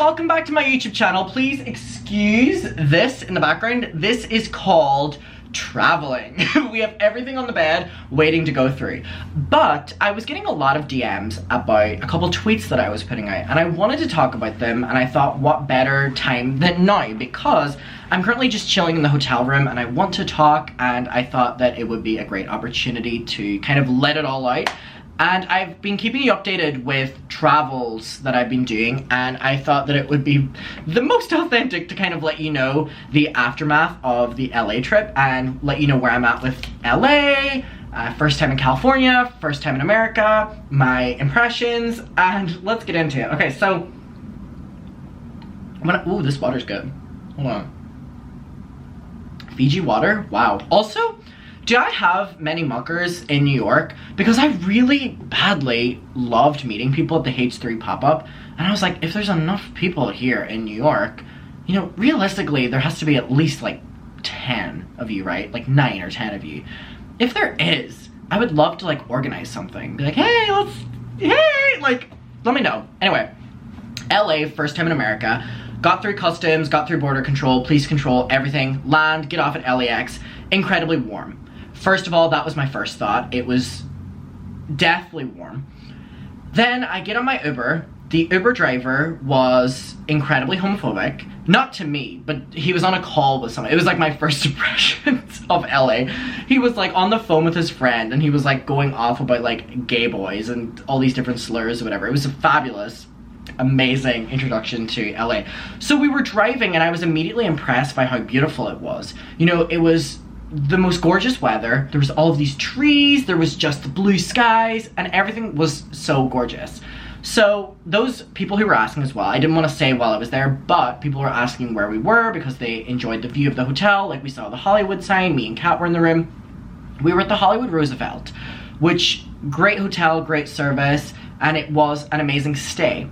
welcome back to my YouTube channel. Please excuse this in the background. This is called traveling. We have everything on the bed waiting to go through. But I was getting a lot of DMs about a couple tweets that I was putting out, and I wanted to talk about them, and I thought what better time than now, because I'm currently just chilling in the hotel room and I want to talk, and I thought that it would be a great opportunity to kind of let it all out. And I've been keeping you updated with travels that I've been doing, and I thought that it would be the most authentic to kind of let you know the aftermath of the LA trip and let you know where I'm at with LA, first time in California, first time in America, my impressions, and let's get into it. Okay, so, ooh, this water's good. Hold on. Fiji water? Wow. Also, do I have many muckers in New York? Because I really badly loved meeting people at the H3 pop-up, and I was like, if there's enough people here in New York, you know, realistically there has to be at least like 10 of you, right? Like 9 or 10 of you. If there is, I would love to like organize something. Be like, hey, like, let me know. Anyway, LA, first time in America. Got through customs, got through border control, police control, everything. Land, get off at LAX. Incredibly warm. First of all, that was my first thought. It was deathly warm. Then I get on my Uber. The Uber driver was incredibly homophobic. Not to me, but he was on a call with someone. It was like my first impressions of LA. He was like on the phone with his friend, and he was like going off about like gay boys and all these different slurs or whatever. It was a fabulous, amazing introduction to LA. So we were driving, and I was immediately impressed by how beautiful it was. You know, it was the most gorgeous weather. There was all of these trees, there was just the blue skies, and everything was so gorgeous. So those people who were asking as well, I didn't want to say while I was there, but people were asking where we were because they enjoyed the view of the hotel. Like, we saw the Hollywood sign, me and Kat were in the room. We were at the Hollywood Roosevelt, which, great hotel, great service, and it was an amazing stay.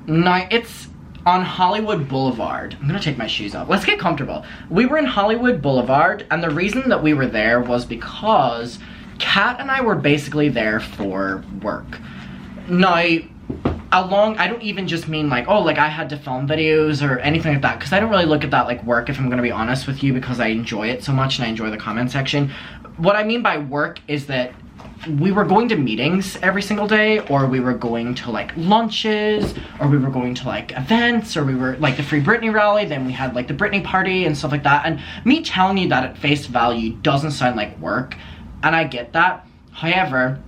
Now, it's on Hollywood Boulevard. I'm gonna take my shoes off. Let's get comfortable. We were in Hollywood Boulevard, and the reason that we were there was because Kat and I were basically there for work. Now, I don't even just mean like, oh, like I had to film videos or anything like that, because I don't really look at that like work, if I'm gonna be honest with you, because I enjoy it so much and I enjoy the comment section. What I mean by work is that we were going to meetings every single day, or we were going to like lunches, or we were going to like events, or we were like the Free Britney rally, then we had like the Britney party and stuff like that. And me telling you that at face value doesn't sound like work, and I get that. However,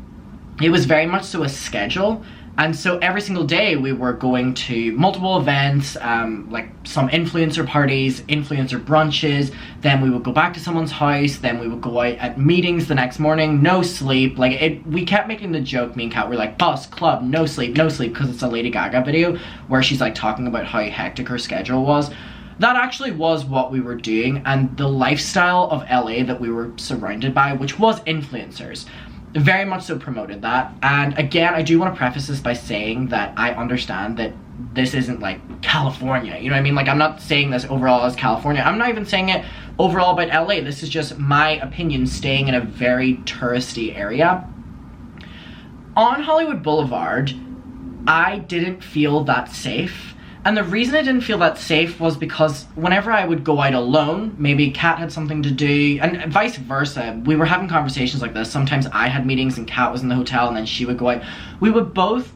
it was very much so a schedule. And so every single day we were going to multiple events, like some influencer parties, influencer brunches, then we would go back to someone's house, then we would go out at meetings the next morning, no sleep. Like, we kept making the joke, me and Kat were like, bus, club, no sleep, because it's a Lady Gaga video where she's like talking about how hectic her schedule was. That actually was what we were doing, and the lifestyle of LA that we were surrounded by, which was influencers, very much so promoted that. And again, I do want to preface this by saying that I understand that this isn't like California, you know what I mean? Like, I'm not saying this overall as California. I'm not even saying it overall about LA. This is just my opinion, staying in a very touristy area. On Hollywood Boulevard, I didn't feel that safe. And the reason I didn't feel that safe was because whenever I would go out alone, maybe Kat had something to do, and vice versa. We were having conversations like this. Sometimes I had meetings and Kat was in the hotel, and then she would go out. We would both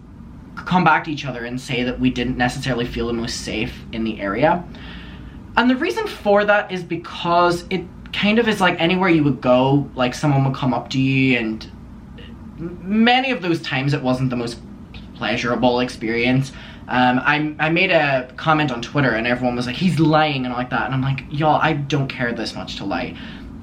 come back to each other and say that we didn't necessarily feel the most safe in the area. And the reason for that is because it kind of is like anywhere you would go, like someone would come up to you, and many of those times it wasn't the most pleasurable experience. I made a comment on Twitter and everyone was like, he's lying and all like that, and I'm like, y'all, I don't care this much to lie.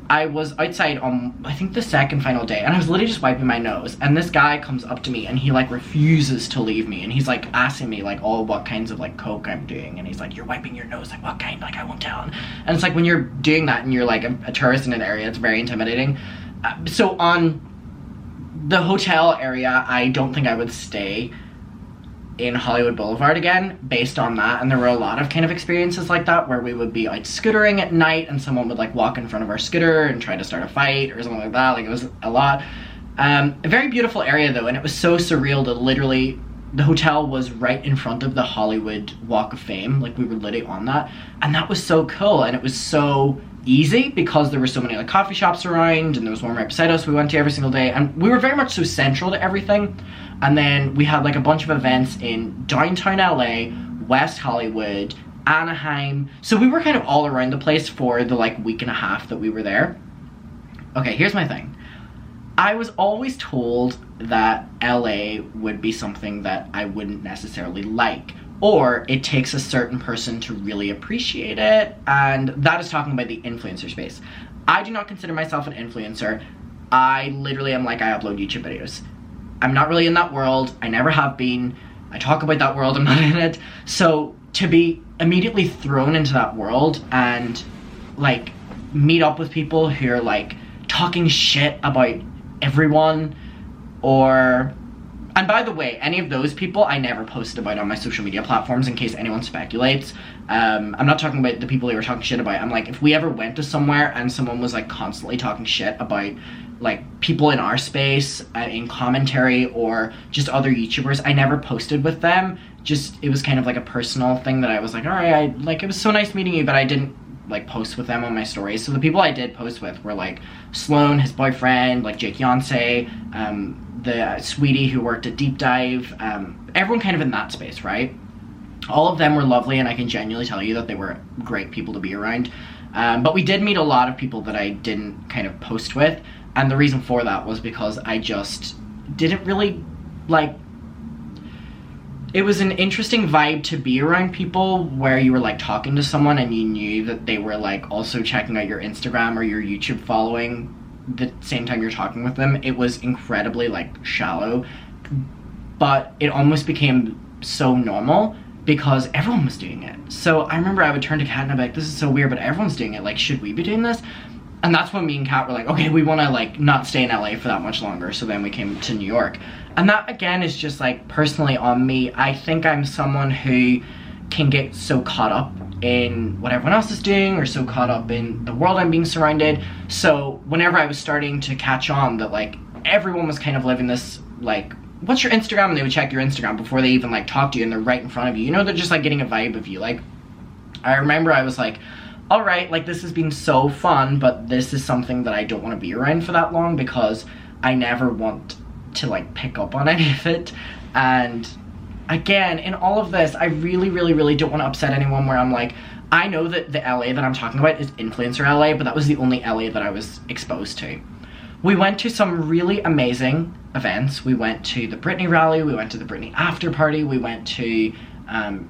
I was outside on, I think, the second final day, and I was literally just wiping my nose, and this guy comes up to me and he like refuses to leave me, and he's like asking me like what kinds of like coke I'm doing, and he's like, you're wiping your nose, like what kind? Like, I won't tell. And it's like, when you're doing that and you're like a tourist in an area, it's very intimidating. So on the hotel area, I don't think I would stay in Hollywood Boulevard again based on that. And there were a lot of kind of experiences like that where we would be out scootering at night and someone would like walk in front of our scooter and try to start a fight or something like that. Like, it was a lot. A very beautiful area though, and it was so surreal to literally the hotel was right in front of the Hollywood Walk of Fame. Like, we were literally on that, and that was so cool, and it was so easy because there were so many like coffee shops around, and there was one right beside us we went to every single day, and we were very much so central to everything. And then we had like a bunch of events in downtown LA, West Hollywood, Anaheim, so we were kind of all around the place for the like week and a half that we were there. Okay, here's my thing. I was always told that LA would be something that I wouldn't necessarily like, or it takes a certain person to really appreciate it, and that is talking about the influencer space. I do not consider myself an influencer. I literally am like, I upload YouTube videos. I'm not really in that world. I never have been. I talk about that world, I'm not in it. So to be immediately thrown into that world and like meet up with people who are like talking shit about everyone, or, and by the way, any of those people I never posted about on my social media platforms in case anyone speculates. I'm not talking about the people they were talking shit about. I'm like, if we ever went to somewhere and someone was like constantly talking shit about like people in our space in commentary or just other YouTubers, I never posted with them. Just, it was kind of like a personal thing that I was like, all right, it was so nice meeting you, but I didn't like post with them on my stories. So the people I did post with were like Sloan, his boyfriend, like Jake Yonsei, the sweetie who worked at Deep Dive, everyone kind of in that space, right? All of them were lovely, and I can genuinely tell you that they were great people to be around. But we did meet a lot of people that I didn't kind of post with, and the reason for that was because I just didn't really like. It was an interesting vibe to be around people where you were like talking to someone and you knew that they were like also checking out your Instagram or your YouTube following the same time you're talking with them. It was incredibly like shallow, but it almost became so normal because everyone was doing it. So I remember I would turn to Kat and I'd be like, this is so weird, but everyone's doing it. Like, should we be doing this? And that's when me and Kat were like, okay, we want to like not stay in LA for that much longer. So then we came to New York. And that again is just like personally on me. I think I'm someone who can get so caught up in what everyone else is doing or so caught up in the world I'm being surrounded. So whenever I was starting to catch on that like everyone was kind of living this like, what's your Instagram? And they would check your Instagram before they even like talk to you, and they're right in front of you. You know, they're just like getting a vibe of you. Like, I remember I was like, all right, like this has been so fun, but this is something that I don't want to be around for that long because I never want to like pick up on any of it. And again, in all of this, I really don't want to upset anyone where I'm like, I know that the LA that I'm talking about is influencer LA, but that was the only LA that I was exposed to. We went to some really amazing events. We went to the Britney rally, we went to the Britney after party, we went to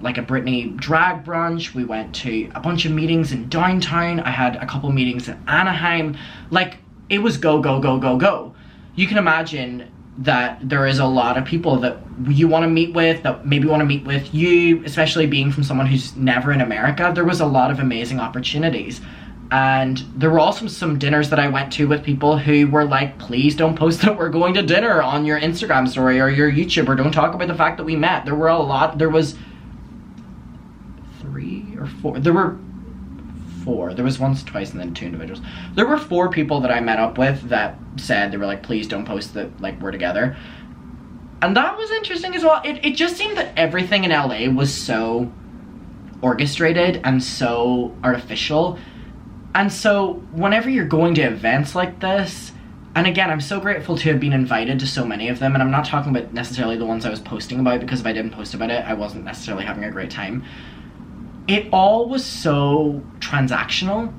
like a Britney drag brunch, we went to a bunch of meetings in downtown, I had a couple meetings in Anaheim. Like, it was go, go, go, go, go. You can imagine that there is a lot of people that you want to meet with, that maybe want to meet with you, especially being from someone who's never in America. There was a lot of amazing opportunities. And there were also some dinners that I went to with people who were like, please don't post that we're going to dinner on your Instagram story or your YouTube, or don't talk about the fact that we met. There were a lot, there was 3 or 4, there were 4, there was once, twice, and then 2 individuals. There were 4 people that I met up with that said, they were like, please don't post that like we're together. And that was interesting as well. It just seemed that everything in LA was so orchestrated and so artificial. And so whenever you're going to events like this, and again, I'm so grateful to have been invited to so many of them, and I'm not talking about necessarily the ones I was posting about, because if I didn't post about it, I wasn't necessarily having a great time. It all was so transactional,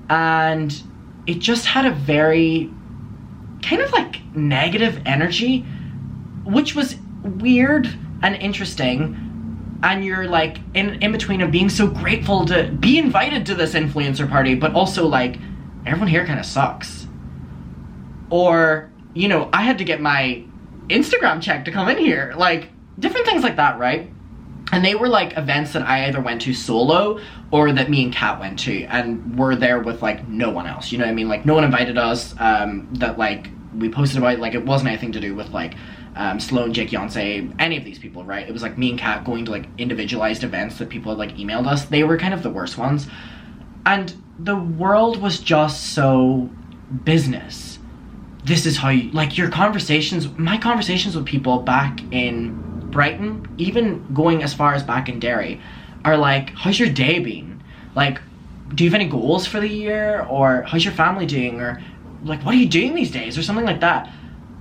and it just had a very kind of like negative energy, which was weird and interesting. And you're like in between of being so grateful to be invited to this influencer party, but also like, everyone here kind of sucks. Or, you know, I had to get my Instagram check to come in here. Like, different things like that, right? And they were like events that I either went to solo or that me and Kat went to, and were there with like no one else. You know what I mean? Like, no one invited us, that like we posted about, like it wasn't anything to do with like Sloan, Jake Yonsei, any of these people, right? It was like me and Kat going to like individualized events that people had like emailed us. They were kind of the worst ones. And the world was just so business. This is how you, like, your conversations, my conversations with people back in Brighton, even going as far as back in Derry, are like, how's your day been? Like, do you have any goals for the year? Or how's your family doing? Or like, what are you doing these days? Or something like that.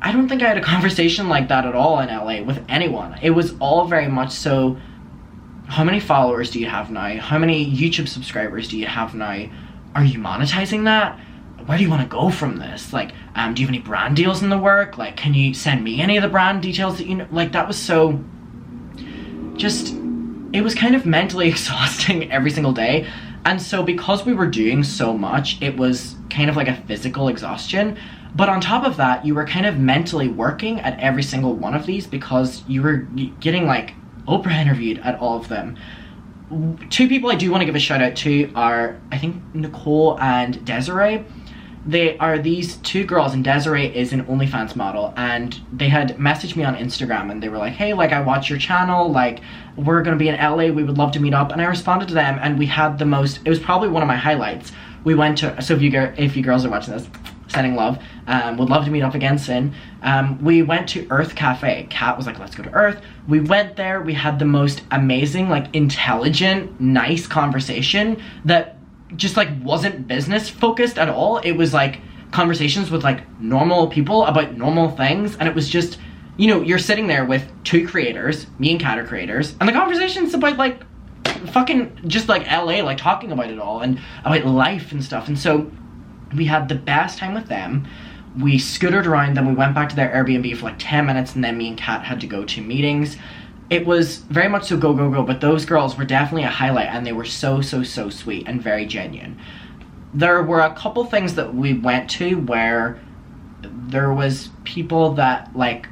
I don't think I had a conversation like that at all in LA with anyone. It was all very much so, how many followers do you have now? How many YouTube subscribers do you have now? Are you monetizing that? Where do you want to go from this? Like, do you have any brand deals in the work? Like, can you send me any of the brand details that you know? Like, that was so, just, it was kind of mentally exhausting every single day. And so because we were doing so much, it was kind of like a physical exhaustion. But on top of that, you were kind of mentally working at every single one of these because you were getting like Oprah interviewed at all of them. Two people I do want to give a shout out to are, I think, Nicole and Desiree. They are these two girls, and Desiree is an OnlyFans model, and they had messaged me on Instagram and they were like, hey, like, I watch your channel, like, we're gonna be in LA, we would love to meet up. And I responded to them, and we had the most, it was probably one of my highlights. We went to, so if you girls are watching this, sending love, would love to meet up again soon. We went to Earth Cafe. Kat was like, let's go to Earth. We went there, we had the most amazing, like, intelligent, nice conversation that just like wasn't business focused at all. It was like conversations with like normal people about normal things, and it was just, you know, you're sitting there with two creators, me and Kat are creators, and the conversation's about like fucking just like LA, like talking about it all and about life and stuff. And so we had the best time with them. We scootered around, then we went back to their Airbnb for like 10 minutes, and then me and Kat had to go to meetings. It was very much so go, go, go, but those girls were definitely a highlight, and they were so, so, so sweet and very genuine. There were a couple things that we went to where there was people that, like,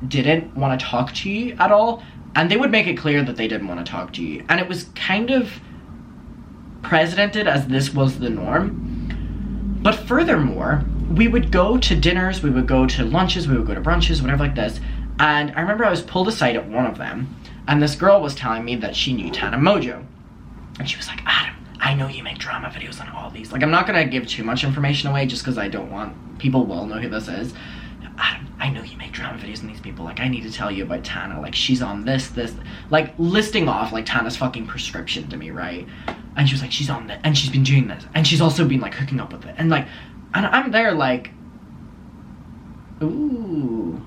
didn't want to talk to you at all, and they would make it clear that they didn't want to talk to you. And it was kind of precedented as this was the norm. But furthermore, we would go to dinners, we would go to lunches, we would go to brunches, whatever like this. And I remember I was pulled aside at one of them, and this girl was telling me that she knew Tana Mojo. And she was like, Adam, I know you make drama videos on all these. Like, I'm not gonna give too much information away just because I don't want, people will know who this is. Adam, I know you make drama videos on these people. Like, I need to tell you about Tana. Like, she's on this, like, listing off, like, Tana's fucking prescription to me, right? And she was like, she's on this, and she's been doing this, and she's also been, like, hooking up with it. And, like, and I'm there, like, ooh,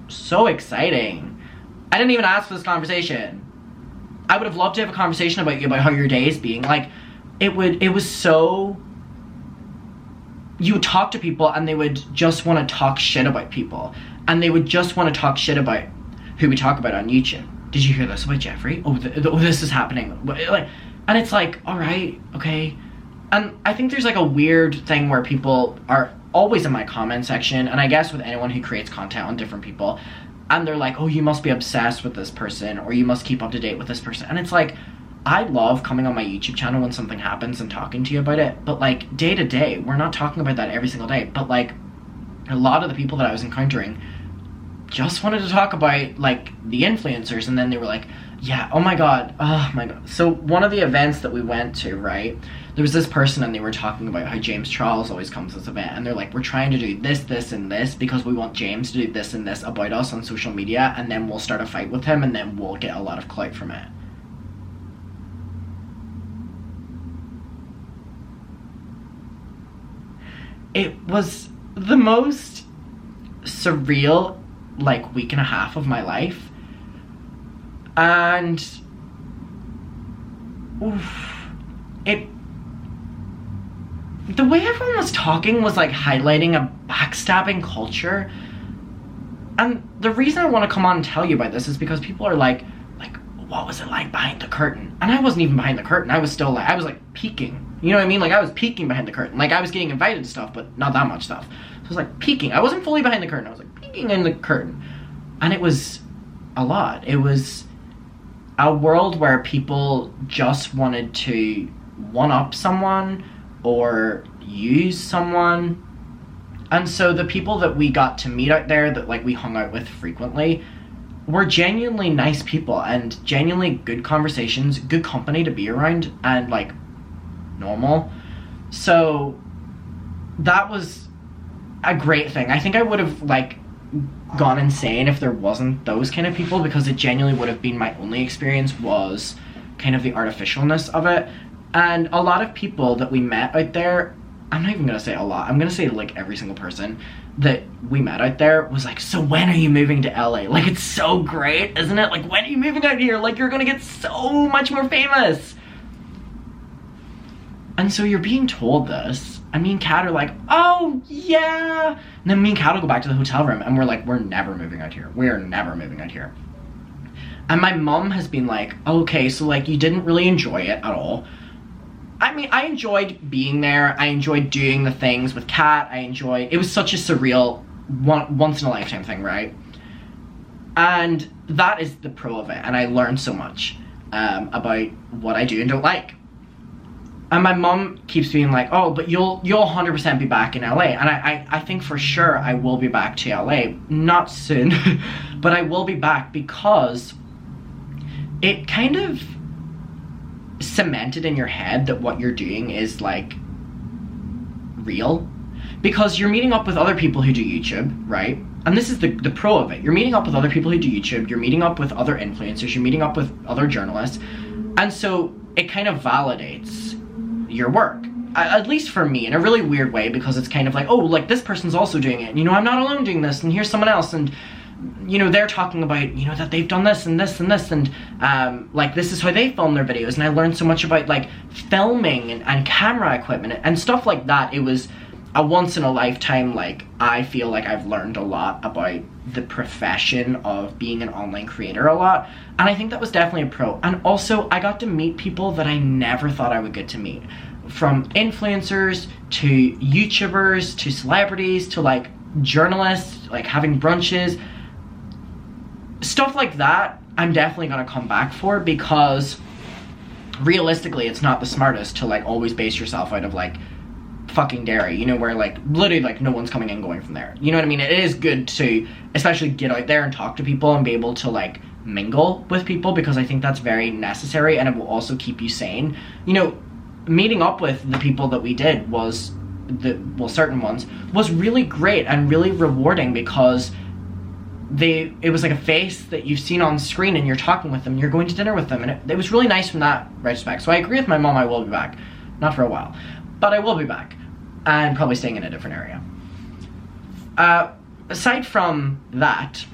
so exciting. I didn't even ask for this conversation. I would have loved to have a conversation about you, about how your day is being. Like, it was so, you would talk to people and they would just want to talk shit about people. And they would just want to talk shit about who we talk about on YouTube. Did you hear this about Jeffrey? Oh, this is happening. Like, and it's like, all right, okay. And I think there's like a weird thing where people are always in my comment section, and I guess with anyone who creates content on different people, and they're like, oh, you must be obsessed with this person, or you must keep up to date with this person. And it's like, I love coming on my YouTube channel when something happens and talking to you about it, but like day to day, we're not talking about that every single day. But like a lot of the people that I was encountering just wanted to talk about like the influencers, and then they were like, yeah, oh my god. So one of the events that we went to, right, there was this person and they were talking about how James Charles always comes to this event, and they're like, we're trying to do this, this, and this because we want James to do this and this about us on social media, and then we'll start a fight with him and then we'll get a lot of clout from it. It was the most surreal, like, week and a half of my life. And the way everyone was talking was like highlighting a backstabbing culture. And the reason I want to come on and tell you about this is because people are like, what was it like behind the curtain? And I wasn't even behind the curtain. I was still like, I was like peeking. You know what I mean? Like, I was peeking behind the curtain. Like, I was getting invited to stuff, but not that much stuff. So I was like peeking. I wasn't fully behind the curtain. I was like peeking in the curtain. And it was a lot. It was a world where people just wanted to one-up someone or use someone. And so the people that we got to meet out there that like we hung out with frequently were genuinely nice people and genuinely good conversations, good company to be around, and like normal. So that was a great thing. I think I would have like gone insane if there wasn't those kind of people, because it genuinely would have been my only experience was kind of the artificialness of it. And a lot of people that we met out there, I'm not even gonna say a lot, I'm gonna say like every single person that we met out there was like, so when are you moving to LA? Like, it's so great, isn't it? Like, when are you moving out here? Like, you're gonna get so much more famous. And so you're being told this, and me and Kat are like, oh yeah. And then me and Kat will go back to the hotel room and we're like, we're never moving out here. We're never moving out here. And my mom has been like, okay, so like you didn't really enjoy it at all. I mean, I enjoyed being there. I enjoyed doing the things with Kat. It was such a surreal, once in a lifetime thing, right? And that is the pro of it. And I learned so much about what I do and don't like. And my mom keeps being like, oh, but you'll 100% be back in LA. And I think for sure I will be back to LA. Not soon, but I will be back, because it kind of cemented in your head that what you're doing is like real, because you're meeting up with other people who do YouTube, right? And this is the pro of it. You're meeting up with other people who do YouTube, you're meeting up with other influencers, you're meeting up with other journalists, and so it kind of validates your work, at least for me, in a really weird way, because it's kind of like, oh, like this person's also doing it, and, you know, I'm not alone doing this, and here's someone else, and you know, they're talking about, you know, that they've done this and this and this, and like this is how they film their videos. And I learned so much about like filming and camera equipment and stuff like that. It was a once in a lifetime, like, I feel like I've learned a lot about the profession of being an online creator a lot, and I think that was definitely a pro. And also I got to meet people that I never thought I would get to meet, from influencers to YouTubers to celebrities to like journalists, like having brunches. Stuff like that, I'm definitely gonna come back for, because realistically, it's not the smartest to like always base yourself out of like fucking Derry, you know, where like literally like no one's coming and going from there. You know what I mean? It is good to especially get out there and talk to people and be able to like mingle with people, because I think that's very necessary, and it will also keep you sane. You know, meeting up with the people that we did was certain ones was really great and really rewarding, because it was like a face that you've seen on screen, and you're talking with them, you're going to dinner with them, and it was really nice from that respect. So I agree with my mom, I will be back. Not for a while, but I will be back, and probably staying in a different area. Aside from that,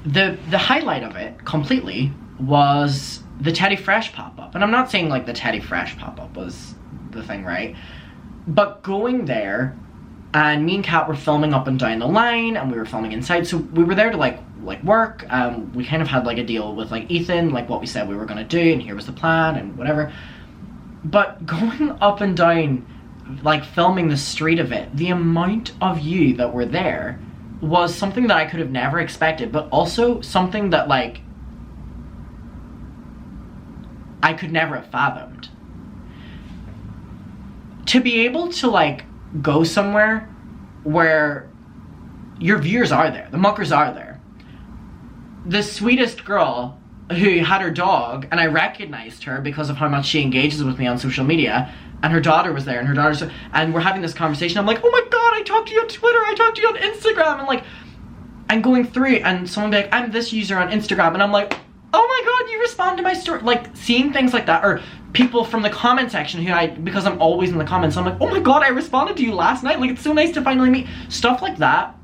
the highlight of it completely was the Teddy Fresh pop-up. And I'm not saying like the Teddy Fresh pop-up was the thing, right? But going there, and me and Kat were filming up and down the line, and we were filming inside, so we were there to like work. We kind of had like a deal with like Ethan, like what we said we were gonna do, and here was the plan and whatever. But going up and down, like filming the street of it, the amount of you that were there was something that I could have never expected, but also something that like I could never have fathomed. To be able to like go somewhere where your viewers are there, the muckers are there. The sweetest girl who had her dog, and I recognized her because of how much she engages with me on social media, and her daughter was there, and her daughter's, and we're having this conversation. I'm like, oh my god, I talked to you on Twitter, I talked to you on Instagram, and like, I'm going through, and someone be like, I'm this user on Instagram, and I'm like, oh my god, you respond to my story. Like, seeing things like that, or people from the comment section who because I'm always in the comments, I'm like, oh my god, I responded to you last night, like, it's so nice to finally meet. Stuff like that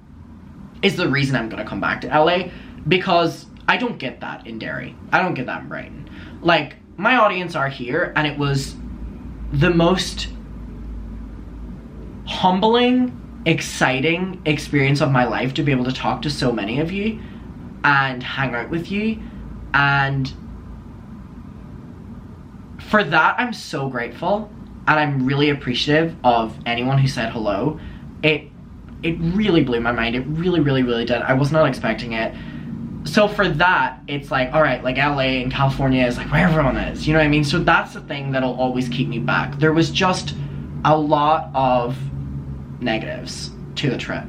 is the reason I'm gonna come back to LA, because I don't get that in Derry. I don't get that in Brighton. Like, my audience are here, and it was the most humbling, exciting experience of my life to be able to talk to so many of you and hang out with you. And for that, I'm so grateful, and I'm really appreciative of anyone who said hello. It really blew my mind. It really, really, really did. I was not expecting it. So for that, it's like, all right, like LA and California is like where everyone is, you know what I mean? So that's the thing that'll always keep me back. There was just a lot of negatives to the trip,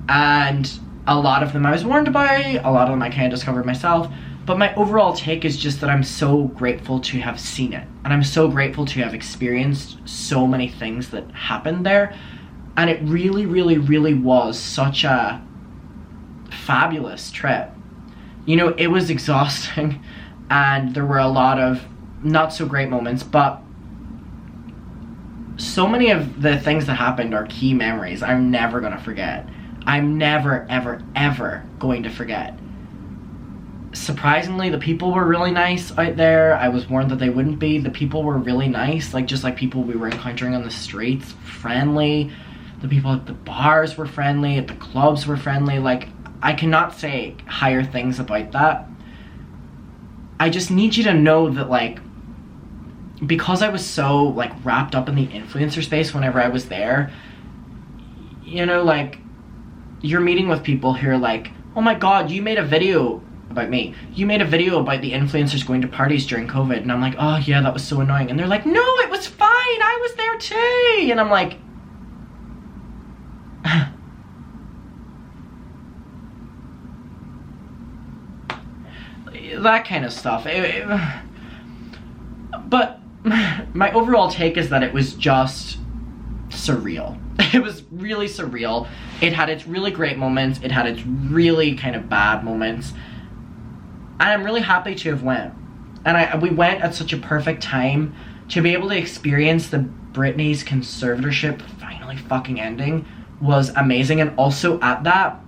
and a lot of them I was warned about, a lot of them I kind of discovered myself. But my overall take is just that I'm so grateful to have seen it, and I'm so grateful to have experienced so many things that happened there. And it really, really, really was such a fabulous trip. You know, it was exhausting and there were a lot of not so great moments, but so many of the things that happened are key memories I'm never gonna forget. I'm never, ever, ever going to forget. Surprisingly, the people were really nice out there. I was warned that they wouldn't be. The people were really nice, like just like people we were encountering on the streets, friendly. The people at the bars were friendly, at the clubs were friendly. Like, I cannot say higher things about that. I just need you to know that, like, because I was so, like, wrapped up in the influencer space whenever I was there, you know, like, you're meeting with people who are like, oh my god, you made a video about me. You made a video about the influencers going to parties during COVID. And I'm like, oh yeah, that was so annoying. And they're like, no, it was fine. I was there too. And I'm like, that kind of stuff. But my overall take is that it was just surreal. It was really surreal. It had its really great moments. It had its really kind of bad moments. And I'm really happy to have went. And we went at such a perfect time to be able to experience the Britney's conservatorship finally fucking ending was amazing. And also at that,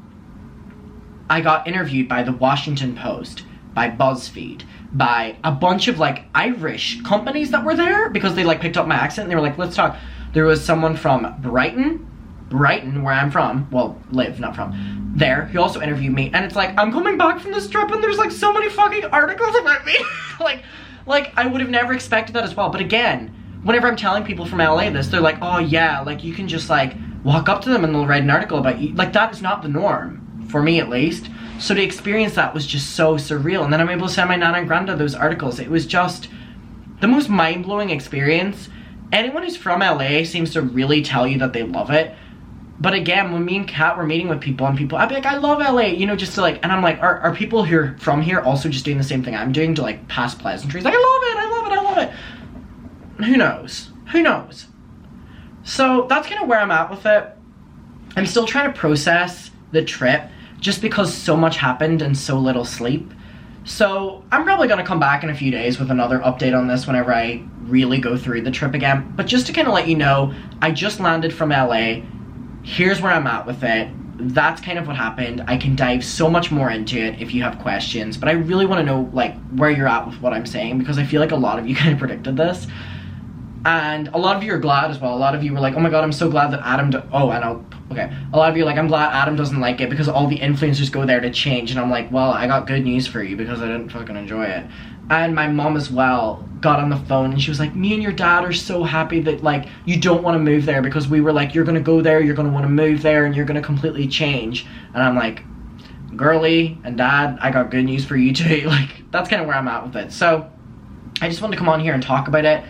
I got interviewed by the Washington Post, by BuzzFeed, by a bunch of like Irish companies that were there because they like picked up my accent and they were like, let's talk. There was someone from Brighton, where I'm from, well, live, not from, there, who also interviewed me, and it's like, I'm coming back from this trip and there's like so many fucking articles about me. like I would have never expected that as well. But again, whenever I'm telling people from LA this, they're like, oh yeah, like you can just like walk up to them and they'll write an article about you. Like that is not the norm, for me at least. So to experience that was just so surreal. And then I'm able to send my Nana and Granda those articles. It was just the most mind-blowing experience. Anyone who's from LA seems to really tell you that they love it. But again, when me and Kat were meeting with people and people, I'd be like, I love LA, you know, just to like, and I'm like, are people who are from here also just doing the same thing I'm doing to like pass pleasantries? Like, I love it, I love it, I love it. Who knows? Who knows? So that's kind of where I'm at with it. I'm still trying to process the trip just because so much happened and so little sleep. So I'm probably gonna come back in a few days with another update on this whenever I really go through the trip again. But just to kind of let you know, I just landed from LA. Here's where I'm at with it. That's kind of what happened. I can dive so much more into it if you have questions, but I really want to know like where you're at with what I'm saying, because I feel like a lot of you kind of predicted this. And a lot of you are glad as well. A lot of you were like, oh my god, I'm so glad that Adam okay. A lot of you are like, I'm glad Adam doesn't like it because all the influencers go there to change. And I'm like, well, I got good news for you because I didn't fucking enjoy it. And my mom as well got on the phone and she was like, me and your dad are so happy that like you don't want to move there, because we were like, you're gonna go there, you're gonna want to move there, and you're gonna completely change. And I'm like, girly and dad, I got good news for you too. Like, that's kind of where I'm at with it. So I just wanted to come on here and talk about it.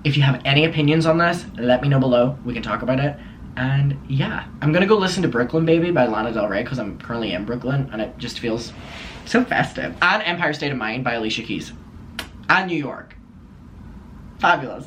If you have any opinions on this, let me know below. We can talk about it. And yeah, I'm gonna go listen to Brooklyn Baby by Lana Del Rey because I'm currently in Brooklyn and it just feels so festive. And Empire State of Mind by Alicia Keys. And New York. Fabulous.